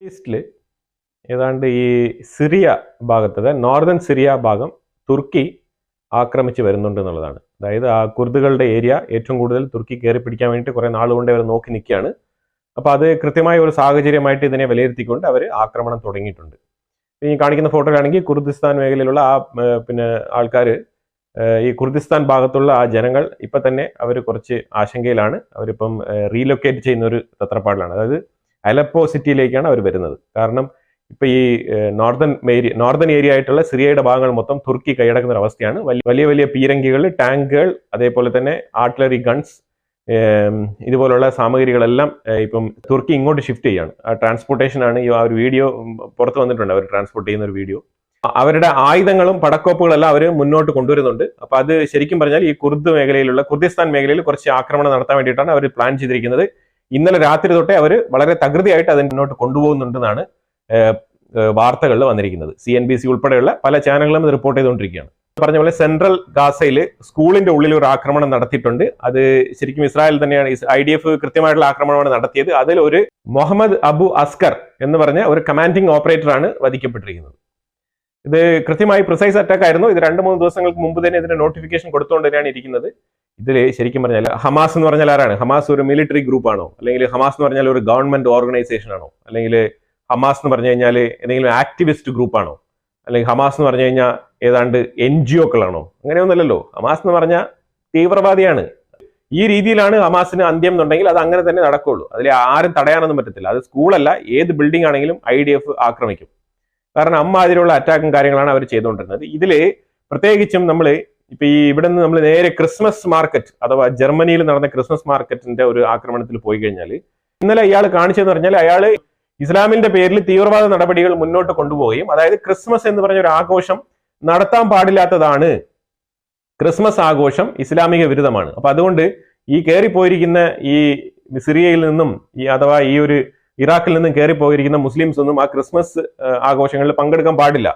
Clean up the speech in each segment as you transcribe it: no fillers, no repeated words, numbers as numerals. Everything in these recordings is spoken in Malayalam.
ഈസ്റ്റിൽ ഏതാണ്ട് ഈ സിറിയ ഭാഗത്ത് നോർത്തേൺ സിറിയ ഭാഗം തുർക്കി ആക്രമിച്ച് വരുന്നുണ്ട് എന്നുള്ളതാണ്. അതായത് ആ കുർദുകളുടെ ഏരിയ ഏറ്റവും കൂടുതൽ തുർക്കി കയറി പിടിക്കാൻ വേണ്ടിയിട്ട് കുറേ നാളുകൊണ്ട് അവർ നോക്കി നിൽക്കുകയാണ്. അപ്പോൾ അത് കൃത്യമായ ഒരു സാഹചര്യമായിട്ട് ഇതിനെ വിലയിരുത്തിക്കൊണ്ട് അവർ ആക്രമണം തുടങ്ങിയിട്ടുണ്ട്. ഈ കാണിക്കുന്ന ഫോട്ടോയിലാണെങ്കിൽ കുർദിസ്ഥാൻ മേഖലയിലുള്ള ആൾക്കാർ, ഈ കുർദിസ്ഥാൻ ഭാഗത്തുള്ള ആ ജനങ്ങൾ ഇപ്പം തന്നെ അവർ കുറച്ച് ആശങ്കയിലാണ്. അവരിപ്പം റീലൊക്കേറ്റ് ചെയ്യുന്ന ഒരു തത്രപ്പാടിലാണ്. അതായത് അലപ്പോ സിറ്റിയിലേക്കാണ് അവർ വരുന്നത്. കാരണം ഇപ്പൊ ഈ നോർത്തേൺ ഏരിയ ആയിട്ടുള്ള സിറിയയുടെ ഭാഗങ്ങൾ മൊത്തം തുർക്കി കൈയടക്കുന്ന ഒരു അവസ്ഥയാണ്. വലിയ വലിയ പീരങ്കികൾ, ടാങ്കുകൾ, അതേപോലെ തന്നെ ആർട്ടിലറി ഗൺസ്, ഇതുപോലുള്ള സാമഗ്രികളെല്ലാം ഇപ്പം തുർക്കി ഇങ്ങോട്ട് ഷിഫ്റ്റ് ചെയ്യാണ്. ആ ട്രാൻസ്പോർട്ടേഷനാണ് ആ ഒരു വീഡിയോ പുറത്ത് വന്നിട്ടുണ്ട്. അവർ ട്രാൻസ്പോർട്ട് ചെയ്യുന്ന ഒരു വീഡിയോ. അവരുടെ ആയുധങ്ങളും പടക്കോപ്പുകളെല്ലാം അവർ മുന്നോട്ട് കൊണ്ടുവരുന്നുണ്ട്. അപ്പൊ അത് ശരിക്കും പറഞ്ഞാൽ ഈ കുർദിസ്ഥാൻ മേഖലയിൽ കുറച്ച് ആക്രമണം നടത്താൻ വേണ്ടിയിട്ടാണ് അവർ പ്ലാൻ ചെയ്തിരിക്കുന്നത്. ഇന്നലെ രാത്രി തൊട്ടേ അവർ വളരെ തകൃതിയായിട്ട് അതിന് മുന്നോട്ട് കൊണ്ടുപോകുന്നുണ്ടെന്നാണ് വാർത്തകളിൽ വന്നിരിക്കുന്നത്. CNBC ഉൾപ്പെടെയുള്ള പല ചാനലുകളും ഇത് റിപ്പോർട്ട് ചെയ്തുകൊണ്ടിരിക്കുകയാണ്. പറഞ്ഞ പോലെ സെൻട്രൽ ഗാസയിൽ സ്കൂളിന്റെ ഉള്ളിൽ ഒരു ആക്രമണം നടത്തിയിട്ടുണ്ട്. അത് ശരിക്കും ഇസ്രായേൽ തന്നെയാണ്, IDF കൃത്യമായിട്ടുള്ള ആക്രമണമാണ് നടത്തിയത്. അതിൽ ഒരു മുഹമ്മദ് അബു അസ്കർ എന്ന് പറഞ്ഞ ഒരു കമാൻഡിംഗ് ഓപ്പറേറ്ററാണ് വധിക്കപ്പെട്ടിരിക്കുന്നത്. ഇത് കൃത്യമായി പ്രിസൈസ് അറ്റാക്ക് ആയിരുന്നു. ഇത് 2-3 ദിവസങ്ങൾക്ക് മുമ്പ് തന്നെ ഇതിന്റെ നോട്ടിഫിക്കേഷൻ കൊടുത്തുകൊണ്ട് തന്നെയാണ് ഇരിക്കുന്നത്. ഇതിൽ ശരിക്കും പറഞ്ഞാൽ ഹമാസ് എന്ന് പറഞ്ഞാൽ ആരാണ്? ഹമാസ് ഒരു മിലിറ്ററി ഗ്രൂപ്പ് ആണോ? അല്ലെങ്കിൽ ഹമാസ് എന്ന് പറഞ്ഞാൽ ഒരു ഗവൺമെന്റ് ഓർഗനൈസേഷൻ ആണോ? അല്ലെങ്കിൽ ഹമാസ് എന്ന് പറഞ്ഞു കഴിഞ്ഞാൽ ഏതെങ്കിലും ആക്ടിവിസ്റ്റ് ഗ്രൂപ്പ് ആണോ? അല്ലെങ്കിൽ ഹമാസ് എന്ന് പറഞ്ഞു കഴിഞ്ഞാൽ ഏതാണ്ട് NGOക്കളാണോ? അങ്ങനെയൊന്നുമല്ലല്ലോ. ഹമാസ് എന്ന് പറഞ്ഞാൽ തീവ്രവാദിയാണ്. ഈ രീതിയിലാണ് ഹമാസിന് അന്ത്യം എന്നുണ്ടെങ്കിൽ അത് അങ്ങനെ തന്നെ നടക്കുള്ളൂ. അതിൽ ആരും തടയാനൊന്നും പറ്റത്തില്ല. അത് സ്കൂളല്ല, ഏത് ബിൽഡിംഗ് ആണെങ്കിലും IDF ആക്രമിക്കും. കാരണം അമ്മാതിരിയുള്ള അറ്റാക്കും കാര്യങ്ങളാണ് അവർ ചെയ്തുകൊണ്ടിരുന്നത്. ഇതില് പ്രത്യേകിച്ചും നമ്മൾ ഇപ്പൊ ഇവിടെ നിന്ന് നമ്മൾ നേരെ ക്രിസ്മസ് മാർക്കറ്റ് അഥവാ ജർമ്മനിയിൽ നടന്ന ക്രിസ്മസ് മാർക്കറ്റിന്റെ ഒരു ആക്രമണത്തിൽ പോയി കഴിഞ്ഞാൽ, ഇന്നലെ ഇയാൾ കാണിച്ചതെന്ന് പറഞ്ഞാൽ അയാൾ ഇസ്ലാമിന്റെ പേരിൽ തീവ്രവാദ നടപടികൾ മുന്നോട്ട് കൊണ്ടുപോവുകയും, അതായത് ക്രിസ്മസ് എന്ന് പറഞ്ഞ ഒരു ആഘോഷം നടത്താൻ പാടില്ലാത്തതാണ്, ക്രിസ്മസ് ആഘോഷം ഇസ്ലാമിക വിരുദ്ധമാണ്. അപ്പൊ അതുകൊണ്ട് ഈ കയറിപ്പോയിരിക്കുന്ന ഈ സിറിയയിൽ നിന്നും അഥവാ ഈ ഒരു ഇറാഖിൽ നിന്നും കയറിപ്പോയിരിക്കുന്ന മുസ്ലിംസ് ഒന്നും ആ ക്രിസ്മസ് ആഘോഷങ്ങളിൽ പങ്കെടുക്കാൻ പാടില്ല,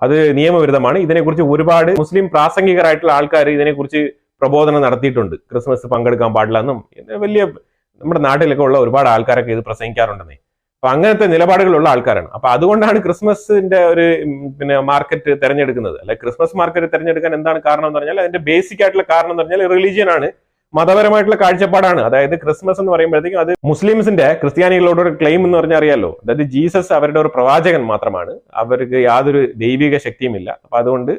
അത് നിയമവിരുദ്ധമാണ്. ഇതിനെക്കുറിച്ച് ഒരുപാട് മുസ്ലിം പ്രാസംഗികരായിട്ടുള്ള ആൾക്കാർ ഇതിനെക്കുറിച്ച് പ്രബോധനം നടത്തിയിട്ടുണ്ട്. ക്രിസ്മസ് പങ്കെടുക്കാൻ പാടില്ല എന്നും വലിയ നമ്മുടെ നാട്ടിലൊക്കെ ഉള്ള ഒരുപാട് ആൾക്കാരൊക്കെ ഇത് പ്രസംഗിക്കാറുണ്ടെന്നേ. അപ്പൊ അങ്ങനത്തെ നിലപാടുകളുള്ള ആൾക്കാരാണ്. അപ്പൊ അതുകൊണ്ടാണ് ക്രിസ്മസിന്റെ ഒരു മാർക്കറ്റ് തെരഞ്ഞെടുക്കുന്നത്. അല്ലെ, ക്രിസ്മസ് മാർക്കറ്റ് തെരഞ്ഞെടുക്കാൻ എന്താണ് കാരണം എന്ന് പറഞ്ഞാൽ അതിന്റെ ബേസിക് ആയിട്ടുള്ള കാരണം എന്ന് പറഞ്ഞാൽ റിലീജിയൻ ആണ്, മതപരമായിട്ടുള്ള കാഴ്ചപ്പാടാണ്. അതായത് ക്രിസ്മസ് എന്ന് പറയുമ്പോഴത്തേക്കും അത് മുസ്ലിംസിന്റെ, ക്രിസ്ത്യാനികളോട് ഒരു ക്ലെയിം എന്ന് പറഞ്ഞാൽ അറിയാലോ, അതായത് ജീസസ് അവരുടെ ഒരു പ്രവാചകൻ മാത്രമാണ്, അവർക്ക് യാതൊരു ദൈവിക ശക്തിയുമില്ല. അപ്പൊ അതുകൊണ്ട്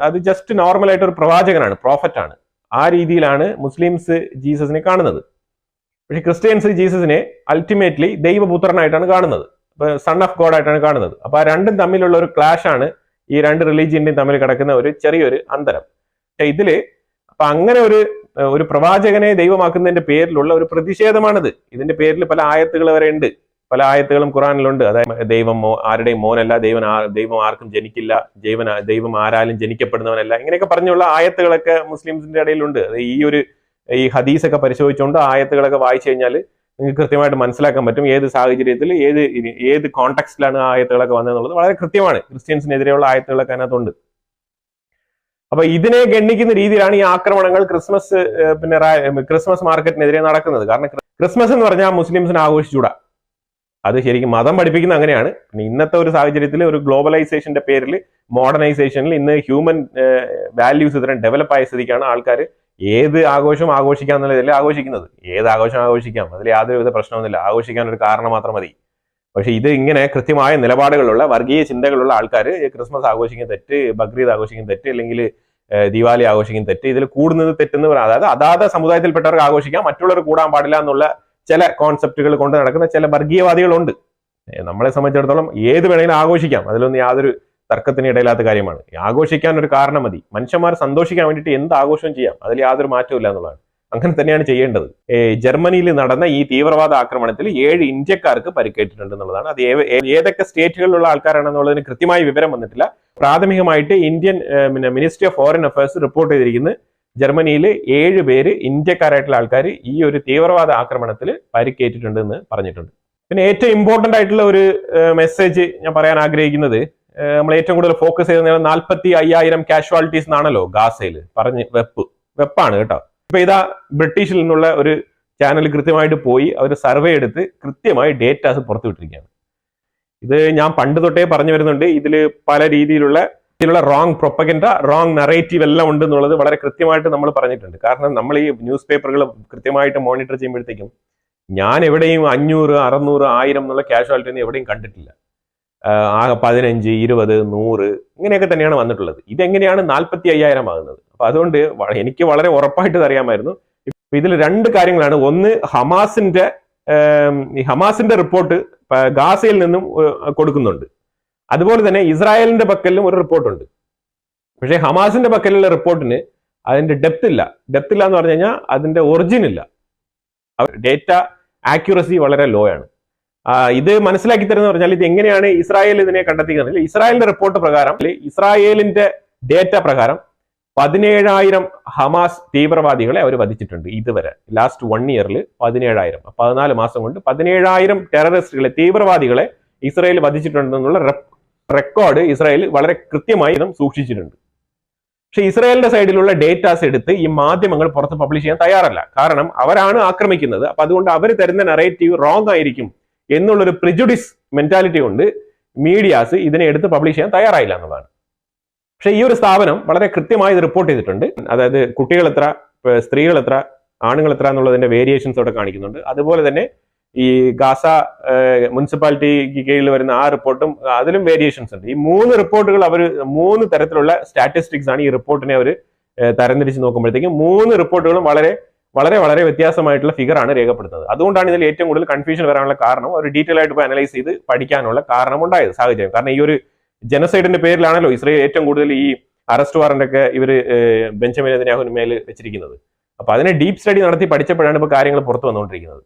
അത് ജസ്റ്റ് നോർമൽ ആയിട്ട് ഒരു പ്രവാചകനാണ്, പ്രോഫറ്റ് ആണ്. ആ രീതിയിലാണ് മുസ്ലിംസ് ജീസസിനെ കാണുന്നത്. പക്ഷെ ക്രിസ്ത്യൻസ് ജീസസിനെ അൾട്ടിമേറ്റ്ലി ദൈവപുത്രനായിട്ടാണ് കാണുന്നത്, സൺ ഓഫ് ഗോഡ് ആയിട്ടാണ് കാണുന്നത്. അപ്പൊ ആ രണ്ടും തമ്മിലുള്ള ഒരു ക്ലാഷ് ആണ് ഈ രണ്ട് റിലീജിയന്റെയും തമ്മിൽ കിടക്കുന്ന ഒരു ചെറിയൊരു അന്തരം. പക്ഷെ ഇതില് അപ്പൊ അങ്ങനെ ഒരു പ്രവാചകനെ ദൈവമാക്കുന്നതിന്റെ പേരിലുള്ള ഒരു പ്രതിഷേധമാണിത്. ഇതിന്റെ പേരിൽ പല ആയത്തുകൾ വരെ ഉണ്ട്, പല ആയത്തുകളും ഖുറാനിലുണ്ട്. അതായത് ദൈവം ആരുടെയും മോനല്ല, ദൈവം ആർക്കും ജനിക്കില്ല, ദൈവം ആരാലും ജനിക്കപ്പെടുന്നവനല്ല, ഇങ്ങനെയൊക്കെ പറഞ്ഞുള്ള ആയത്തുകളൊക്കെ മുസ്ലിംസിന്റെ ഇടയിലുണ്ട്. ഈ ഹദീസൊക്കെ പരിശോധിച്ചുകൊണ്ട് ആയത്തുകളൊക്കെ വായിച്ചു കഴിഞ്ഞാൽ നിങ്ങൾക്ക് കൃത്യമായിട്ട് മനസ്സിലാക്കാൻ പറ്റും ഏത് സാഹചര്യത്തിൽ ഏത് കോണ്ടെക്സ്റ്റിലാണ് ആ ആയത്തുകളൊക്കെ വന്നതെന്നുള്ളത് വളരെ കൃത്യമാണ്. ക്രിസ്ത്യൻസിനെതിരെയുള്ള ആയത്തുകളൊക്കെ അതിനകത്തുണ്ട്. അപ്പൊ ഇതിനെ ഗണ്ണിക്കുന്ന രീതിയിലാണ് ഈ ആക്രമണങ്ങൾ ക്രിസ്മസ് മാർക്കറ്റിനെതിരെ നടക്കുന്നത്. കാരണം ക്രിസ്മസ് എന്ന് പറഞ്ഞാൽ മുസ്ലിംസിന് ആഘോഷിച്ചൂടാ, അത് ശരിക്കും മതം പഠിപ്പിക്കുന്ന അങ്ങനെയാണ്. പിന്നെ ഇന്നത്തെ ഒരു സാഹചര്യത്തിൽ ഒരു ഗ്ലോബലൈസേഷന്റെ പേരിൽ, മോഡേണൈസേഷനിൽ ഇന്ന് ഹ്യൂമൻ വാല്യൂസ് ഇത്രയും ഡെവലപ്പ് ആയ സ്ഥിതിക്കാണ് ആൾക്കാർ ഏത് ആഘോഷവും ആഘോഷിക്കാം എന്നുള്ളതല്ലേ ആഘോഷിക്കുന്നത്. ഏത് ആഘോഷം ആഘോഷിക്കാം, അതിൽ യാതൊരുവിധ പ്രശ്നമൊന്നുമില്ല, ആഘോഷിക്കാൻ ഒരു കാരണം മാത്രം മതി. പക്ഷെ ഇത് ഇങ്ങനെ കൃത്യമായ നിലപാടുകളുള്ള വർഗീയ ചിന്തകളുള്ള ആൾക്കാർ ക്രിസ്മസ് ആഘോഷിക്കുന്ന തെറ്റ്, ബക്രീദ് ആഘോഷിക്കുന്ന തെറ്റ്, അല്ലെങ്കിൽ ദിവാലി ആഘോഷിക്കുന്ന തെറ്റ്, ഇതിൽ കൂടുന്നത് തെറ്റെന്ന് പറയാം. അതായത് അതാത് സമുദായത്തിൽപ്പെട്ടവർക്ക് ആഘോഷിക്കാം, മറ്റുള്ളവർ കൂടാൻ പാടില്ല എന്നുള്ള ചില കോൺസെപ്റ്റുകൾ കൊണ്ട് നടക്കുന്ന ചില വർഗീയവാദികളുണ്ട്. നമ്മളെ സംബന്ധിച്ചിടത്തോളം ഏത് വേണമെങ്കിലും ആഘോഷിക്കാം, അതിലൊന്നും യാതൊരു തർക്കത്തിന് ഇടയില്ലാത്ത കാര്യമാണ്. ആഘോഷിക്കാൻ ഒരു കാരണം മതി. മനുഷ്യന്മാർ സന്തോഷിക്കാൻ വേണ്ടിയിട്ട് എന്ത് ആഘോഷം ചെയ്യാം, അതിൽ യാതൊരു മാറ്റവും ഇല്ല എന്നുള്ളതാണ്. അങ്ങനെ തന്നെയാണ് ചെയ്യേണ്ടത്. ജർമ്മനിയിൽ നടന്ന ഈ തീവ്രവാദ ആക്രമണത്തിൽ 7 ഇന്ത്യക്കാർക്ക് പരിക്കേറ്റിട്ടുണ്ട് എന്നുള്ളതാണ്. അത് ഏതൊക്കെ സ്റ്റേറ്റുകളിലുള്ള ആൾക്കാരാണെന്നുള്ളതിന് കൃത്യമായി വിവരം വന്നിട്ടില്ല. പ്രാഥമികമായിട്ട് Indian ministry of foreign affairs report ചെയ്തിരിക്കുന്നത് ജർമ്മനിയിൽ 7 പേര് ഇന്ത്യക്കാരായിട്ടുള്ള ആൾക്കാർ ഈ ഒരു തീവ്രവാദ ആക്രമണത്തിൽ പരിക്കേറ്റിട്ടുണ്ട് എന്ന് പറഞ്ഞിട്ടുണ്ട്. പിന്നെ ഏറ്റവും ഇമ്പോർട്ടന്റ് ആയിട്ടുള്ള ഒരു മെസ്സേജ് ഞാൻ പറയാൻ ആഗ്രഹിക്കുന്നത്, നമ്മൾ ഏറ്റവും കൂടുതൽ ഫോക്കസ് ചെയ്യുന്നത് 45,000 കാഷ്വാലിറ്റീസ് എന്നാണല്ലോ ഗാസയിൽ പറഞ്ഞ്. വെപ്പാണ് കേട്ടോ. ഇപ്പൊ ഇതാ ബ്രിട്ടീഷിൽ നിന്നുള്ള ഒരു ചാനൽ കൃത്യമായിട്ട് പോയി അവർ സർവേ എടുത്ത് കൃത്യമായി ഡേറ്റാസ് പുറത്തുവിട്ടിരിക്കുകയാണ്. ഇത് ഞാൻ പണ്ട് തൊട്ടേ പറഞ്ഞു വരുന്നുണ്ട്. ഇതിൽ പല രീതിയിലുള്ള റോങ് പ്രൊപ്പഗൻഡ, റോങ് നറേറ്റീവ് എല്ലാം ഉണ്ട് എന്നുള്ളത് വളരെ കൃത്യമായിട്ട് നമ്മൾ പറഞ്ഞിട്ടുണ്ട്. കാരണം നമ്മൾ ഈ ന്യൂസ് പേപ്പറുകൾ കൃത്യമായിട്ട് മോണിറ്റർ ചെയ്യുമ്പോഴത്തേക്കും ഞാൻ എവിടെയും 500, 600, 1000 എന്നുള്ള കാഷ്വാലിറ്റി ഒന്നും എവിടെയും കണ്ടിട്ടില്ല. 15, 20, 100 ഇങ്ങനെയൊക്കെ തന്നെയാണ് വന്നിട്ടുള്ളത്. ഇതെങ്ങനെയാണ് 45,000 ആകുന്നത്? അപ്പൊ അതുകൊണ്ട് എനിക്ക് വളരെ ഉറപ്പായിട്ട് അറിയാമായിരുന്നു. ഇതിൽ രണ്ട് കാര്യങ്ങളാണ്. ഒന്ന്, ഹമാസിന്റെ റിപ്പോർട്ട് ഗാസയിൽ നിന്നും കൊടുക്കുന്നുണ്ട്. അതുപോലെ തന്നെ ഇസ്രായേലിന്റെ പക്കലിലും ഒരു റിപ്പോർട്ടുണ്ട്. പക്ഷേ ഹമാസിന്റെ പക്കലുള്ള റിപ്പോർട്ടിന് അതിന്റെ ഡെപ്ത് ഇല്ല എന്ന് പറഞ്ഞു കഴിഞ്ഞാൽ അതിന്റെ ഒറിജിൻ ഇല്ല. ഡേറ്റ ആക്യുറസി വളരെ ലോ ആണ്. ഇത് മനസ്സിലാക്കി തരുന്ന പറഞ്ഞാൽ ഇത് എങ്ങനെയാണ് ഇസ്രായേൽ ഇതിനെ കണ്ടെത്തിക്കുന്നത്? ഇസ്രായേലിന്റെ റിപ്പോർട്ട് പ്രകാരം, ഇസ്രായേലിന്റെ ഡേറ്റ പ്രകാരം 17,000 ഹമാസ് തീവ്രവാദികളെ അവർ വധിച്ചിട്ടുണ്ട് ഇതുവരെ. ലാസ്റ്റ് 1 ഇയറിൽ 17,000, 14 മാസം കൊണ്ട് 17,000 ടെററിസ്റ്റുകളെ, തീവ്രവാദികളെ ഇസ്രായേൽ വധിച്ചിട്ടുണ്ടെന്നുള്ള റെക്കോർഡ് ഇസ്രായേൽ വളരെ കൃത്യമായി സൂക്ഷിച്ചിട്ടുണ്ട്. പക്ഷെ ഇസ്രായേലിന്റെ സൈഡിലുള്ള ഡേറ്റാസ് എടുത്ത് ഈ മാധ്യമങ്ങൾ പുറത്ത് പബ്ലിഷ് ചെയ്യാൻ തയ്യാറല്ല. കാരണം അവരാണ് ആക്രമിക്കുന്നത്. അപ്പൊ അതുകൊണ്ട് അവർ തരുന്ന നറേറ്റീവ് റോങ് ആയിരിക്കും എന്നുള്ളൊരു പ്രിജുഡിസ് മെന്റാലിറ്റി കൊണ്ട് മീഡിയാസ് ഇതിനെ എടുത്ത് പബ്ലിഷ് ചെയ്യാൻ തയ്യാറായില്ല എന്നുള്ളതാണ്. പക്ഷെ ഈ ഒരു സ്ഥാപനം വളരെ കൃത്യമായി ഇത് റിപ്പോർട്ട് ചെയ്തിട്ടുണ്ട്. അതായത് കുട്ടികൾ എത്ര, സ്ത്രീകൾ എത്ര, ആണുങ്ങൾ എത്ര എന്നുള്ളതിന്റെ വേരിയേഷൻസ് അവിടെ കാണിക്കുന്നുണ്ട്. അതുപോലെ തന്നെ ഈ ഗാസ മുനിസിപ്പാലിറ്റിക്ക് കീഴിൽ വരുന്ന ആ റിപ്പോർട്ടും അതിലും വേരിയേഷൻസ് ഉണ്ട്. ഈ 3 റിപ്പോർട്ടുകൾ അവർ 3 തരത്തിലുള്ള സ്റ്റാറ്റിസ്റ്റിക്സ് ആണ് ഈ റിപ്പോർട്ടിനെ അവർ തരംതിരിച്ച് നോക്കുമ്പോഴത്തേക്കും 3 റിപ്പോർട്ടുകളും വളരെ വളരെ വളരെ വ്യത്യാസമായിട്ടുള്ള ഫിഗർ ആണ് രേഖപ്പെടുത്തുന്നത്. അതുകൊണ്ടാണ് ഇതിൽ ഏറ്റവും കൂടുതൽ കൺഫ്യൂഷൻ വരാനുള്ള കാരണം, ഒരു ഡീറ്റെയിൽ ആയിട്ട് പോയി അനലൈസ് ചെയ്ത് പഠിക്കാനുള്ള കാരണം ഉണ്ടായത് സാഹചര്യം. കാരണം ഈ ഒരു ജനസൈഡിന്റെ പേരിലാണല്ലോ ഇസ്രായേൽ ഏറ്റവും കൂടുതൽ ഈ അറസ്റ്റ് വാറന്റ് ഒക്കെ ഇവർ ബെഞ്ചമിൻ നെതന്യാഹുവിന് മേൽ വെച്ചിരിക്കുന്നത്. അപ്പൊ അതിനെ ഡീപ് സ്റ്റഡി നടത്തി പഠിച്ചപ്പോഴാണ് ഇപ്പൊ കാര്യങ്ങൾ പുറത്തു വന്നുകൊണ്ടിരിക്കുന്നത്.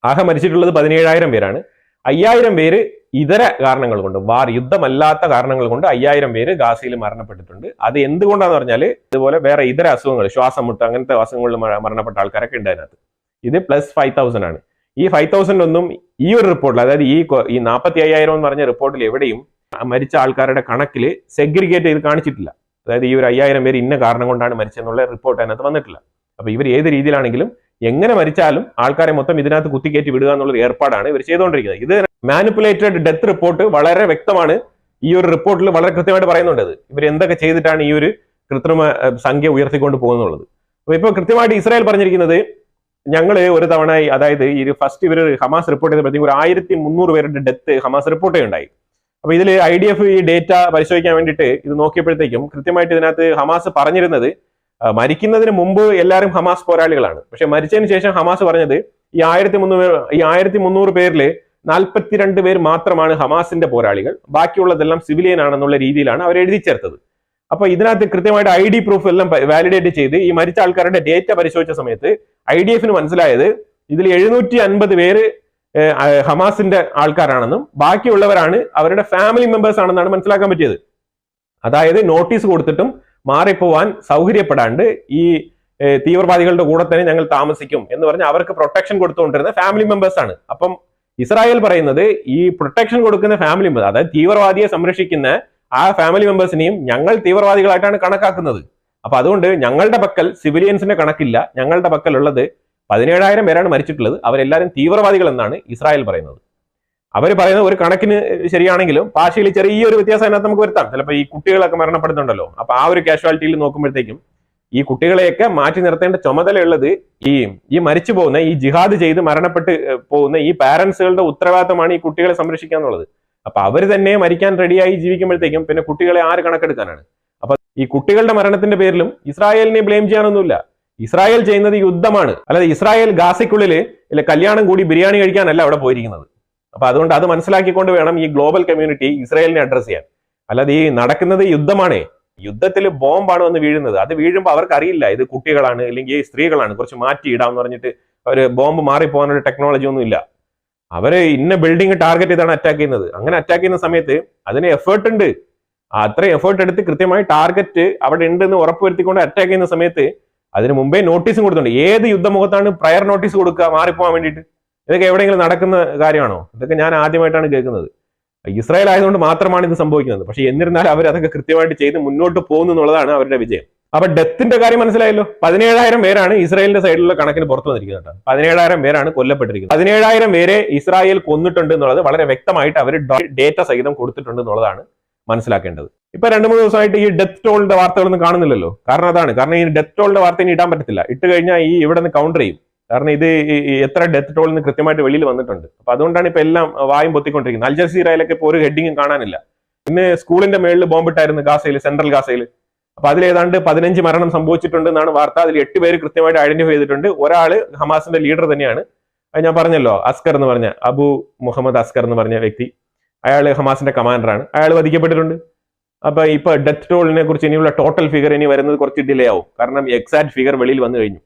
ആകെ മരിച്ചിട്ടുള്ളത് 17,000 പേരാണ്. 5,000 പേര് ഇതര കാരണങ്ങൾ കൊണ്ട്, യുദ്ധമല്ലാത്ത കാരണങ്ങൾ കൊണ്ട് 5,000 പേര് ഗാസയിൽ മരണപ്പെട്ടിട്ടുണ്ട്. അത് എന്തുകൊണ്ടാന്ന് പറഞ്ഞാൽ ഇതുപോലെ വേറെ ഇതര അസുഖങ്ങൾ, ശ്വാസം മുട്ട്, അങ്ങനത്തെ അസുഖങ്ങളിൽ മരണപ്പെട്ട ആൾക്കാരൊക്കെ ഉണ്ട് അതിനകത്ത്. ഇത് പ്ലസ് 5,000 ആണ്. ഈ 5,000 ഒന്നും ഈ ഒരു റിപ്പോർട്ടിൽ, അതായത് ഈ 45,000 എന്ന് പറഞ്ഞ റിപ്പോർട്ടിൽ എവിടെയും മരിച്ച ആൾക്കാരുടെ കണക്കിൽ സെഗ്രിഗേറ്റ് ചെയ്ത് കാണിച്ചിട്ടില്ല. അതായത് ഈ ഒരു 5,000 പേര് ഇന്ന കാരണം കൊണ്ടാണ് മരിച്ചെന്നുള്ള റിപ്പോർട്ട് അതിനകത്ത് വന്നിട്ടില്ല. അപ്പൊ ഇവർ ഏത് രീതിയിലാണെങ്കിലും എങ്ങനെ മരിച്ചാലും ആൾക്കാരെ മൊത്തം ഇതിനകത്ത് കുത്തിക്കയറ്റി വിടുക എന്നുള്ള ഏർപ്പാടാണ് ഇവർ ചെയ്തുകൊണ്ടിരിക്കുന്നത്. ഇത് മാനിപ്പുലേറ്റഡ് ഡെത്ത് റിപ്പോർട്ട് വളരെ വ്യക്തമാണ്. ഈ ഒരു റിപ്പോർട്ടിൽ വളരെ കൃത്യമായിട്ട് പറയുന്നുണ്ട് ഇവർ എന്തൊക്കെ ചെയ്തിട്ടാണ് ഈ ഒരു കൃത്രിമ സംഖ്യ ഉയർത്തിക്കൊണ്ട് പോകുന്നുള്ളത്. അപ്പൊ ഇപ്പൊ കൃത്യമായിട്ട് ഇസ്രായേൽ പറഞ്ഞിരിക്കുന്നത്, ഞങ്ങൾ ഒരു തവണ, അതായത് ഈ ഫസ്റ്റ് ഇവർ ഹമാസ് റിപ്പോർട്ട് ചെയ്തപ്പോഴത്തേക്കും ഒരു 1,300 പേരുടെ ഡെത്ത് ഹമാസ് റിപ്പോർട്ട് ചെയ്യുണ്ടായി. അപ്പൊ ഇതിൽ IDF ഈ ഡേറ്റ പരിശോധിക്കാൻ വേണ്ടിയിട്ട് ഇത് നോക്കിയപ്പോഴത്തേക്കും കൃത്യമായിട്ട് ഇതിനകത്ത് ഹമാസ് പറഞ്ഞിരുന്നത്, മരിക്കുന്നതിന് മുമ്പ് എല്ലാവരും ഹമാസ് പോരാളികളാണ്. പക്ഷെ മരിച്ചതിന് ശേഷം ഹമാസ് പറഞ്ഞത് ഈ 1,300 പേരില് 42 പേര് മാത്രമാണ് ഹമാസിന്റെ പോരാളികൾ, ബാക്കിയുള്ളതെല്ലാം സിവിലിയൻ ആണെന്നുള്ള രീതിയിലാണ് അവർ എഴുതി ചേർത്തത്. അപ്പൊ ഇതിനകത്ത് കൃത്യമായിട്ട് ID പ്രൂഫ് എല്ലാം വാലിഡേറ്റ് ചെയ്ത് ഈ മരിച്ച ആൾക്കാരുടെ ഡേറ്റ പരിശോധിച്ച സമയത്ത് IDFന് മനസ്സിലായത് ഇതിൽ 750 പേര് ഹമാസിന്റെ ആൾക്കാരാണെന്നും ബാക്കിയുള്ളവരാണ് അവരുടെ ഫാമിലി മെമ്പേഴ്സ് ആണെന്നാണ് മനസ്സിലാക്കാൻ പറ്റിയത്. അതായത് നോട്ടീസ് കൊടുത്തിട്ടും മാറിപ്പോവാൻ സൗകര്യപ്പെടാണ്ട് ഈ തീവ്രവാദികളുടെ കൂടെ തന്നെ ഞങ്ങൾ താമസിക്കും എന്ന് പറഞ്ഞ് അവർക്ക് പ്രൊട്ടക്ഷൻ കൊടുത്തുകൊണ്ടിരുന്ന ഫാമിലി മെമ്പേഴ്സ് ആണ്. അപ്പം ഇസ്രായേൽ പറയുന്നത് ഈ പ്രൊട്ടക്ഷൻ കൊടുക്കുന്ന ഫാമിലി മെമ്പേഴ്സ്, അതായത് തീവ്രവാദിയെ സംരക്ഷിക്കുന്ന ആ ഫാമിലി മെമ്പേഴ്സിനെയും ഞങ്ങൾ തീവ്രവാദികളായിട്ടാണ് കണക്കാക്കുന്നത്. അപ്പൊ അതുകൊണ്ട് ഞങ്ങളുടെ പക്കൽ സിവിലിയൻസിന്റെ കണക്കില്ല, ഞങ്ങളുടെ പക്കലുള്ളത് 17,000 പേരാണ് മരിച്ചിട്ടുള്ളത്, അവരെല്ലാവരും തീവ്രവാദികൾ എന്നാണ് ഇസ്രായേൽ പറയുന്നത്. അവർ പറയുന്ന ഒരു കണക്കിന് ശരിയാണെങ്കിലും ഭാഷയിൽ ചെറിയൊരു വ്യത്യാസം അതിനകത്ത് നമുക്ക് വരുത്താം. ചിലപ്പോൾ ഈ കുട്ടികളൊക്കെ മരണപ്പെടുന്നുണ്ടല്ലോ, അപ്പൊ ആ ഒരു കാഷ്വാലിറ്റിയിൽ നോക്കുമ്പോഴത്തേക്കും ഈ കുട്ടികളെയൊക്കെ മാറ്റി നിർത്തേണ്ട ചുമതലയുള്ളത് ഈ മരിച്ചു പോകുന്ന, ഈ ജിഹാദ് ചെയ്ത് മരണപ്പെട്ട് പോകുന്ന ഈ പാരന്റ്സുകളുടെ ഉത്തരവാദിത്തമാണ് ഈ കുട്ടികളെ സംരക്ഷിക്കുക എന്നുള്ളത്. അപ്പൊ അവർ തന്നെ മരിക്കാൻ റെഡിയായി ജീവിക്കുമ്പോഴത്തേക്കും പിന്നെ കുട്ടികളെ ആര് കണക്കെടുക്കാനാണ്? അപ്പൊ ഈ കുട്ടികളുടെ മരണത്തിന്റെ പേരിലും ഇസ്രായേലിനെ ബ്ലെയിം ചെയ്യാനൊന്നുമില്ല. ഇസ്രായേൽ ചെയ്യുന്നത് യുദ്ധമാണ്, അല്ലാതെ ഇസ്രായേൽ ഗാസയ്ക്കുള്ളിൽ കല്യാണം കൂടി ബിരിയാണി കഴിക്കാനല്ല അവിടെ പോയിരിക്കുന്നത്. അപ്പൊ അതുകൊണ്ട് അത് മനസ്സിലാക്കിക്കൊണ്ട് വേണം ഈ ഗ്ലോബൽ കമ്മ്യൂണിറ്റി ഇസ്രായേലിനെ അഡ്രസ് ചെയ്യാൻ. അല്ലാതെ ഈ നടക്കുന്നത് യുദ്ധമാണേ, യുദ്ധത്തിൽ ബോംബാണ് വന്ന് വീഴുന്നത്. അത് വീഴുമ്പോൾ അവർക്ക് അറിയില്ല ഇത് കുട്ടികളാണ് അല്ലെങ്കിൽ സ്ത്രീകളാണ്, കുറച്ച് മാറ്റി ഇടാന്ന് പറഞ്ഞിട്ട് അവര് ബോംബ് മാറിപ്പോകാനൊരു ടെക്നോളജി ഒന്നും ഇല്ല. അവര് ഇന്ന ബിൽഡിംഗ് ടാർഗറ്റ് ചെയ്താണ് അറ്റാക്ക് ചെയ്യുന്നത്. അങ്ങനെ അറ്റാക്ക് ചെയ്യുന്ന സമയത്ത് അതിന് എഫേർട്ട് ഉണ്ട്. അത്രയും എഫേർട്ട് എടുത്ത് കൃത്യമായി ടാർഗറ്റ് അവിടെ ഉണ്ടെന്ന് ഉറപ്പുവരുത്തിക്കൊണ്ട് അറ്റാക്ക് ചെയ്യുന്ന സമയത്ത് അതിന് മുമ്പേ നോട്ടീസും കൊടുത്തിട്ടുണ്ട്. ഏത് യുദ്ധമുഖത്താണ് പ്രയർ നോട്ടീസ് കൊടുക്കുക മാറിപ്പോകാൻ വേണ്ടിയിട്ട്? ഇതൊക്കെ എവിടെയെങ്കിലും നടക്കുന്ന കാര്യമാണോ? ഇതൊക്കെ ഞാൻ ആദ്യമായിട്ടാണ് കേൾക്കുന്നത്. ഇസ്രായേൽ ആയതുകൊണ്ട് മാത്രമാണ് ഇത് സംഭവിക്കുന്നത്. പക്ഷെ എന്നിരുന്നാലും അവർ അതൊക്കെ കൃത്യമായിട്ട് ചെയ്ത് മുന്നോട്ട് പോകുന്നു എന്നുള്ളതാണ് അവരുടെ വിജയം. അപ്പൊ ഡെത്തിന്റെ കാര്യം മനസ്സിലായല്ലോ. 17,000 പേരാണ് ഇസ്രായേലിന്റെ സൈഡിലുള്ള കണക്കിന് പുറത്തു വന്നിരിക്കുന്നത്. 17,000 പേരാണ് കൊല്ലപ്പെട്ടിരിക്കുന്നത്. 17,000 പേരെ ഇസ്രായേൽ കൊന്നിട്ടുണ്ട് എന്നുള്ളത് വളരെ വ്യക്തമായിട്ട് അവർ ഡേറ്റ സഹിതം കൊടുത്തിട്ടുണ്ട് എന്നുള്ളതാണ് മനസ്സിലാക്കേണ്ടത്. ഇപ്പൊ 2-3 ദിവസമായിട്ട് ഈ ഡെത്ത് ടോളിന്റെ വാർത്തകളൊന്നും കാണുന്നില്ലല്ലോ. കാരണം ഈ ഡെത്ത് ടോളിന്റെ വാർത്ത ഇനി ഇടാൻ പറ്റത്തില്ല. ഇട്ട് കഴിഞ്ഞാൽ ഈ ഇവിടെ നിന്ന് കൗണ്ടർ ചെയ്യും. കാരണം ഇത് എത്ര ഡെത്ത് ടോളിൽ നിന്ന് കൃത്യമായിട്ട് വെളിയിൽ വന്നിട്ടുണ്ട്. അപ്പൊ അതുകൊണ്ടാണ് ഇപ്പൊ എല്ലാം വായും പൊത്തിക്കൊണ്ടിരിക്കുന്നത്. അൽ ജസീറയിലൊക്കെ ഇപ്പൊ ഒരു ഹെഡിങ്ങും കാണാനില്ല. ഇന്ന് സ്കൂളിന്റെ മേളിൽ ബോംബിട്ടായിരുന്നു ഗാസയിൽ, സെൻട്രൽ ഗാസയിൽ. അപ്പൊ അതിലേതാണ്ട് 15 മരണം സംഭവിച്ചിട്ടുണ്ടെന്നാണ് വാർത്ത. അതിൽ 8 പേര് കൃത്യമായിട്ട് ഐഡന്റിഫൈ ചെയ്തിട്ടുണ്ട്. ഒരാള് ഹമാസിന്റെ ലീഡർ തന്നെയാണ്. അത് ഞാൻ പറഞ്ഞല്ലോ, അസ്കർ എന്ന് പറഞ്ഞ അബു മുഹമ്മദ് അസ്കർ എന്ന് പറഞ്ഞ വ്യക്തി, അയാൾ ഹമാസിന്റെ കമാൻഡറാണ്. അയാൾ വധിക്കപ്പെട്ടിട്ടുണ്ട്. അപ്പൊ ഇപ്പൊ ഡെത്ത് ടോളിനെ കുറിച്ച് ഇനിയുള്ള ടോട്ടൽ ഫിഗർ ഇനി വരുന്നത് കുറച്ച് ഡിലേ ആവും. കാരണം എക്സാക്ട് ഫിഗർ വെളിയിൽ വന്നു കഴിഞ്ഞു.